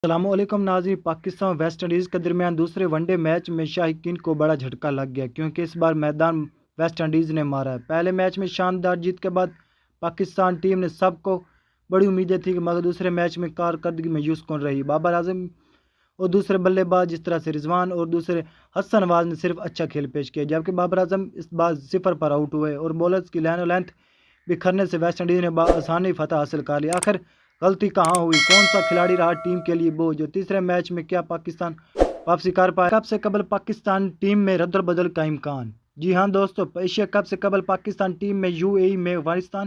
السلام علیکم ناظرین، پاکستان ویسٹ انڈیز کے درمیان دوسرے ون ڈے میچ میں شائقین کو بڑا جھٹکا لگ گیا کیونکہ اس بار میدان ویسٹ انڈیز نے مارا ہے۔ پہلے میچ میں شاندار جیت کے بعد پاکستان ٹیم نے سب کو بڑی امیدیں تھیں مگر دوسرے میچ میں کارکردگی مایوس کن رہی۔ بابر اعظم اور دوسرے بلے باز جس طرح سے رضوان اور دوسرے حسن نواز نے صرف اچھا کھیل پیش کیا، جبکہ بابر اعظم اس بار 0 پر آؤٹ ہوئے اور بولرز کی لائن و لینتھ بکھرنے سے ویسٹ انڈیز نے بآسانی فتح حاصل کر لی۔ آخر غلطی کہاں ہوئی؟ کون سا کھلاڑی رہا ٹیم کے لیے بوجھ؟ جو تیسرے میچ میں کیا پاکستان واپسی کر پائے؟ کپ سے قبل پاکستان ٹیم میں رد و بدل کا امکان؟ جی ہاں دوستو، ایشیا کپ سے قبل پاکستان ٹیم میں UAE میں افغانستان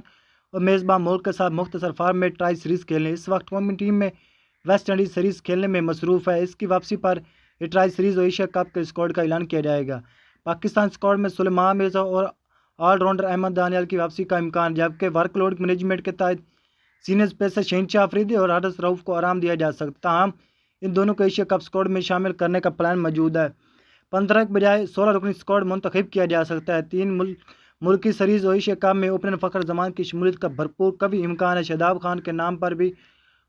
اور میزبان ملک کے ساتھ مختصر فارمیٹ ٹرائی سیریز کھیلنے۔ اس وقت قومی ٹیم میں ویسٹ انڈیز سیریز کھیلنے میں مصروف ہے۔ اس کی واپسی پر یہ ٹرائی سیریز اور ایشیا کپ کے اسکواڈ کا اعلان کیا جائے گا۔ پاکستان اسکواڈ میں سلیمان مرزا اور آل راؤنڈر احمد دانیال کی واپسی کا امکان، جبکہ ورک لوڈ مینجمنٹ کے تحت سینئر پیسر شہنشاہ افریدی اور حارث رؤف کو آرام دیا جا سکتا ہے۔ تاہم ان دونوں کو ایشیا کپ اسکواڈ میں شامل کرنے کا پلان موجود ہے۔ 15 کے بجائے 16 رکنی اسکواڈ منتخب کیا جا سکتا ہے۔ 3 ملکی سیریز اور ایشیا کپ میں اوپنر فخر زمان کی شمولیت کا بھرپور قوی امکان ہے۔ شاداب خان کے نام پر بھی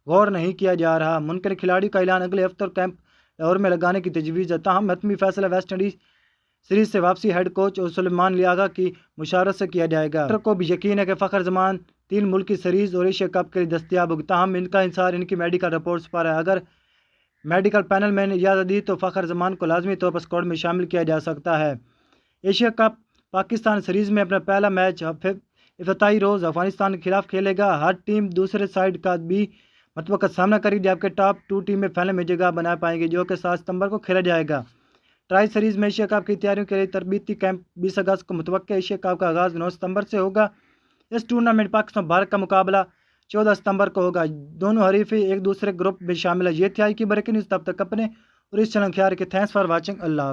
غور نہیں کیا جا رہا۔ ممکنہ کھلاڑی کا اعلان اگلے ہفتے کیمپ لاہور میں لگانے کی تجویز ہے۔ تاہم حتمی فیصلہ ویسٹ انڈیز سیریز سے واپسی ہیڈ کوچ اور سلیمان لیاگا کی مشاورت سے کیا جائے گا۔ کو بھی یقین ہے کہ فخر زمان 3 ملکی سیریز اور ایشیا کپ کے لیے دستیاب ہوگی۔ تاہم ان کا انحصار ان کی میڈیکل رپورٹس پر ہے۔ اگر میڈیکل پینل میں نے اجازت دی تو فخر زمان کو لازمی طور پر اسکواڈ میں شامل کیا جا سکتا ہے۔ ایشیا کپ پاکستان سیریز میں اپنا پہلا میچ افتتاحی روز افغانستان کے خلاف کھیلے گا۔ ہر ٹیم دوسرے سائیڈ کا بھی مرتبہ کا سامنا کرے گی، جبکہ ٹاپ 2 ٹیمیں فائنل میں جگہ بنا پائیں گی جو کہ 7 ستمبر کو کھیلا جائے گا۔ ٹرائی سیریز میں ایشیا کپ کی تیاریوں کے لیے تربیتی کیمپ 20 اگست کو متوقع۔ ایشیا کپ کا آغاز 9 ستمبر سے ہوگا۔ اس ٹورنامنٹ پاکستان بھارت کا مقابلہ 14 ستمبر کو ہوگا۔ دونوں حریفیں ایک دوسرے گروپ میں شامل ہیں۔ یہ تھی آج کی بریکنگ نیوز۔ تب تک اپنے اور اس چینل خیال رکھیں۔ Thanks for watching. اللہ حافظ۔